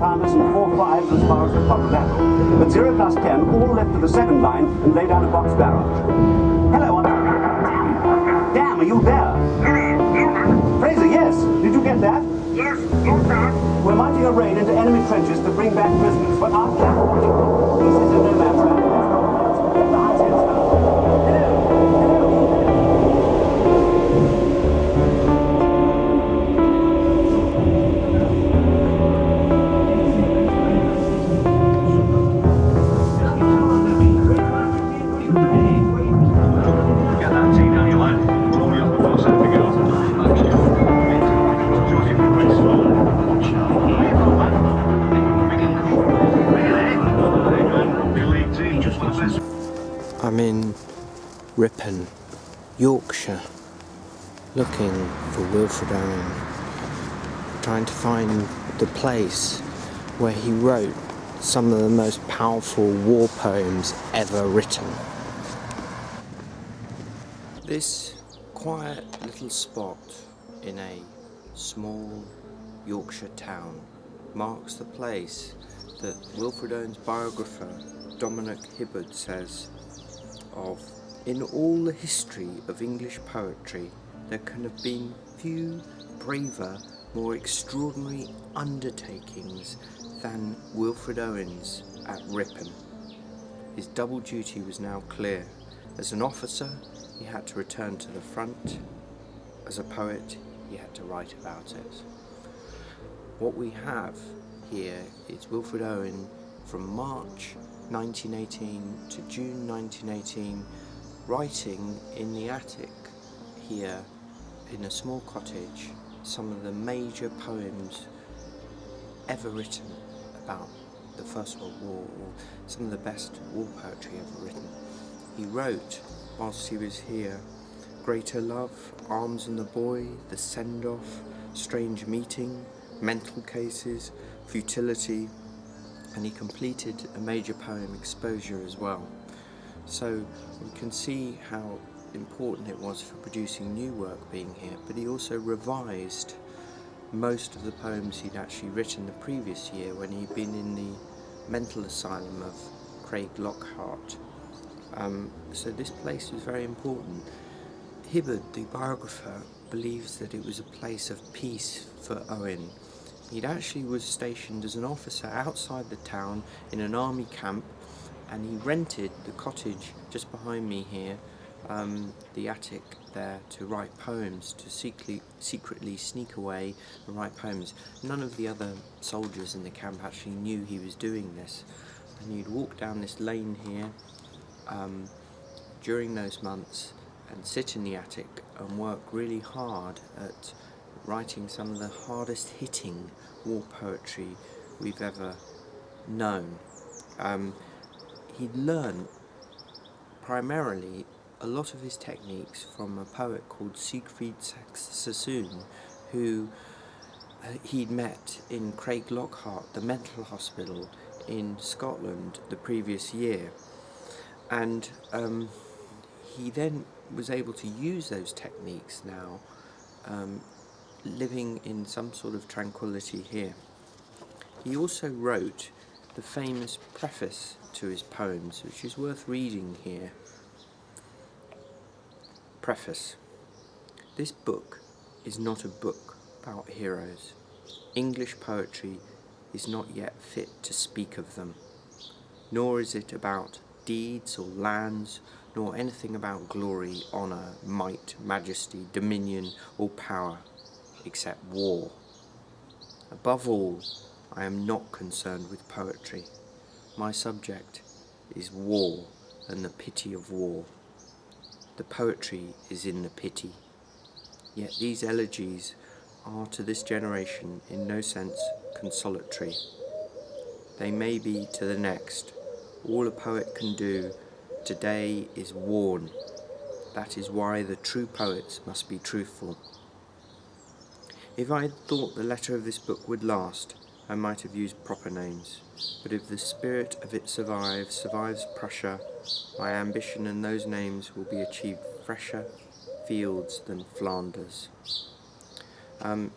left-handers and 4 fives as far as the quadrilateral. But 0 plus 10 all left to the second line and lay down a box barrage. Hello, Damn, are you there? Fraser, yes. Did you get that? Yes, yes, sir. We're mounting a raid into enemy trenches to bring back prisoners, but our plan this is a no man's land. Get the high tents down. I'm in Ripon, Yorkshire, looking for Wilfred Owen, trying to find the place where he wrote some of the most powerful war poems ever written. This quiet little spot in a small Yorkshire town marks the place that Wilfred Owen's biographer Dominic Hibbard says of, in all the history of English poetry, there can have been few braver, more extraordinary undertakings than Wilfred Owen's at Ripon. His double duty was now clear. As an officer, he had to return to the front. As a poet, he had to write about it. What we have here is Wilfred Owen from March 1918 to June 1918, writing in the attic here in a small cottage some of the major poems ever written about the First World War, or some of the best war poetry ever written. He wrote, whilst he was here, Greater Love, Arms and the Boy, The Send-Off, Strange Meeting, Mental Cases, Futility, and he completed a major poem, Exposure, as well. So we can see how important it was for producing new work being here, but he also revised most of the poems he'd actually written the previous year when he'd been in the mental asylum of Craig Lockhart. So this place was very important. Hibbard, the biographer, believes that it was a place of peace for Owen. He actually was stationed as an officer outside the town in an army camp, and he rented the cottage just behind me here, the attic there, to write poems, to secretly sneak away and write poems. None of the other soldiers in the camp actually knew he was doing this, and he'd walk down this lane here during those months and sit in the attic and work really hard at writing some of the hardest hitting war poetry we've ever known. He learned primarily a lot of his techniques from a poet called Siegfried Sassoon, who he'd met in Craig Lockhart, the mental hospital in Scotland, the previous year. And he then was able to use those techniques now, living in some sort of tranquility here. He also wrote the famous preface to his poems, which is worth reading here. Preface. This book is not a book about heroes. English poetry is not yet fit to speak of them, nor is it about deeds or lands, nor anything about glory, honour, might, majesty, dominion, or power, except war. Above all, I am not concerned with poetry. My subject is war and the pity of war. The poetry is in the pity. Yet these elegies are to this generation in no sense consolatory. They may be to the next. All a poet can do today is warn. That is why the true poets must be truthful. If I had thought the letter of this book would last, I might have used proper names. But if the spirit of it survives Prussia, my ambition and those names will be achieved fresher fields than Flanders.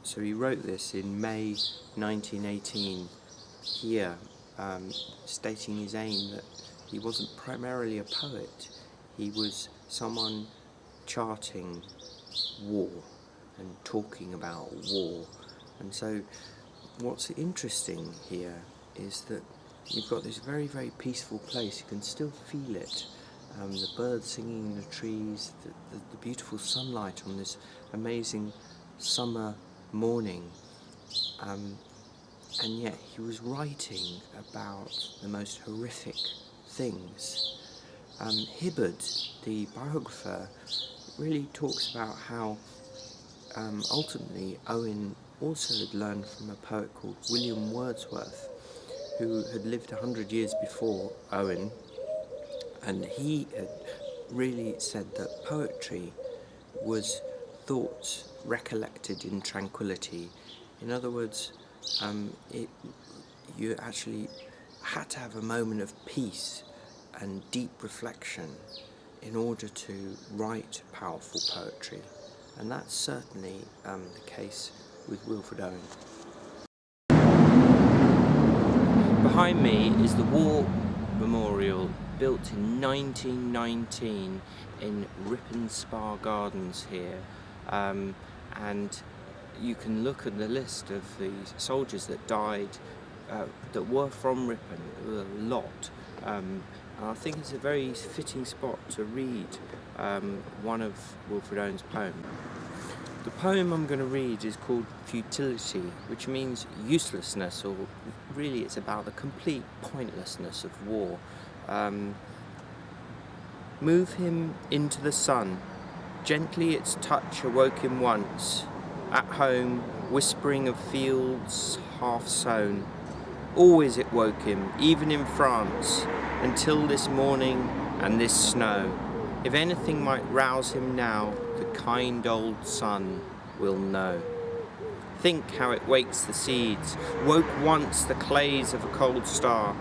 So he wrote this in May 1918 here stating his aim that he wasn't primarily a poet, he was someone charting war and talking about war. And so what's interesting here is that you've got this very, very peaceful place. You can still feel it. The birds singing in the trees, the beautiful sunlight on this amazing summer morning. And yet he was writing about the most horrific things. Hibbard, the biographer, really talks about how ultimately Owen also had learned from a poet called William Wordsworth, who had lived 100 years before Owen, and he had really said that poetry was thoughts recollected in tranquility. In other words, you actually had to have a moment of peace and deep reflection in order to write powerful poetry, and that's certainly the case with Wilfred Owen. Behind me is the War Memorial, built in 1919 in Ripon Spa Gardens here, and you can look at the list of the soldiers that died that were from Ripon. There were a lot. And I think it's a very fitting spot to read one of Wilfred Owen's poems. The poem I'm going to read is called Futility, which means uselessness, or really it's about the complete pointlessness of war. Move him into the sun. Gently its touch awoke him once. At home, whispering of fields half sown. Always it woke him, even in France, until this morning and this snow. If anything might rouse him now, the kind old sun will know. Think how it wakes the seeds, woke once the clays of a cold star.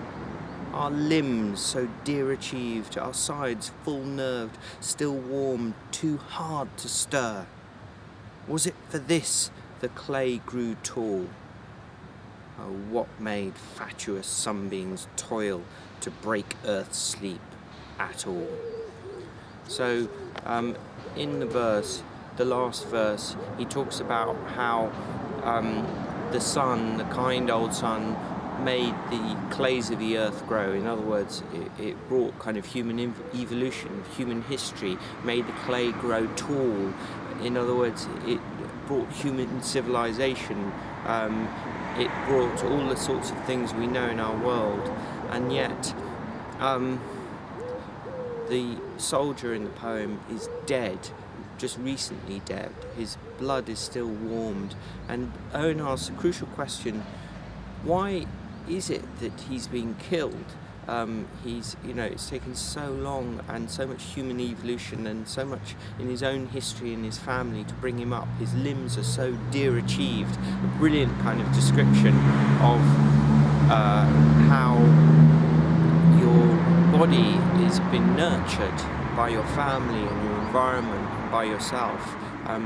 Our limbs so dear achieved, our sides full nerved, still warm, too hard to stir. Was it for this the clay grew tall? Oh, what made fatuous sunbeams toil to break earth's sleep at all? So, in the verse, the last verse, he talks about how the sun, the kind old sun, made the clays of the earth grow. In other words, it brought kind of human evolution, human history, made the clay grow tall. In other words, it brought human civilization. It brought all the sorts of things we know in our world, and yet the soldier in the poem is dead, just recently dead. His blood is still warmed, and Owen asks a crucial question: why is it that he's been killed? It's taken so long and so much human evolution and so much in his own history and his family to bring him up. His limbs are so dear achieved. A brilliant kind of description of how your body has been nurtured by your family and your environment and by yourself.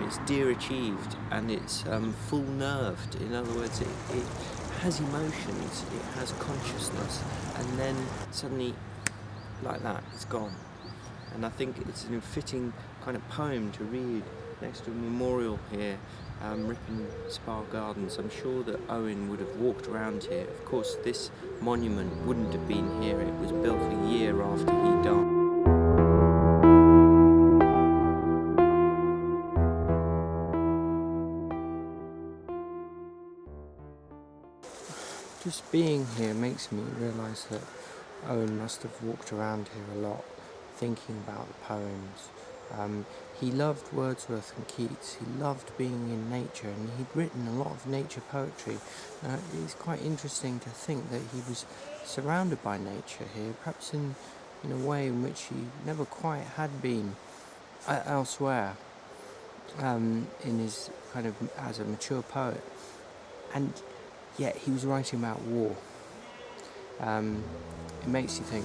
It's dear achieved, and it's full nerved. In other words, it has emotions, it has consciousness, and then suddenly, like that, it's gone. And I think it's a fitting kind of poem to read next to a memorial here, Ripon Spa Gardens. I'm sure that Owen would have walked around here. Of course, this monument wouldn't have been here. It was built a year after he died. Just being here makes me realise that Owen must have walked around here a lot, thinking about the poems. He loved Wordsworth and Keats. He loved being in nature, and he'd written a lot of nature poetry. It's quite interesting to think that he was surrounded by nature here, perhaps in a way in which he never quite had been elsewhere in his kind of as a mature poet. And yet he was writing about war. It makes you think.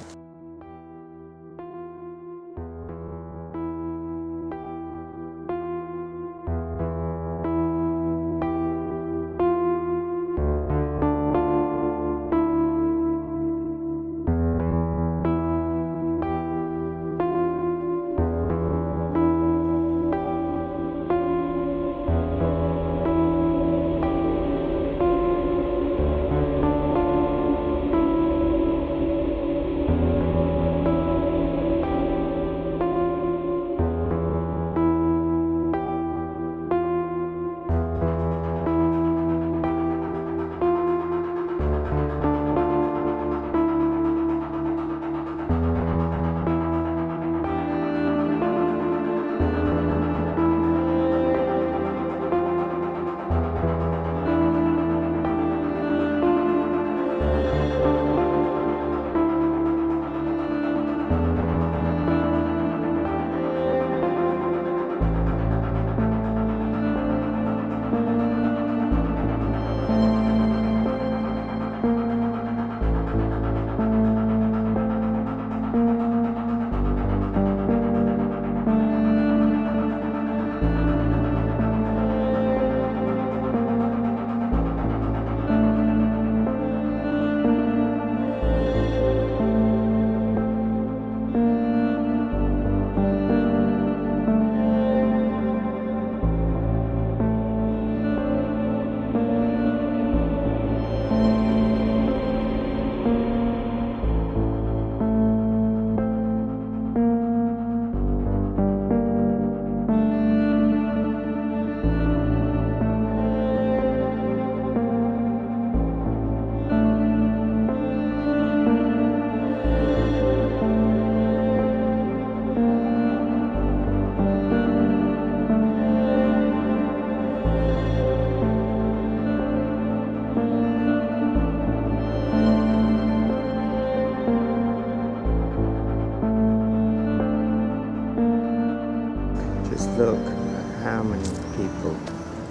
how many people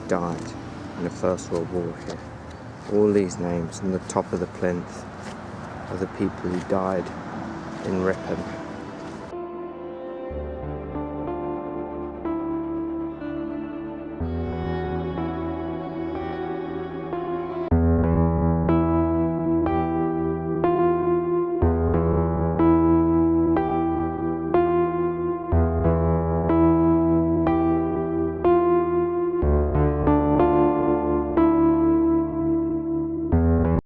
died in the First World War here. All these names on the top of the plinth are the people who died in Ripon.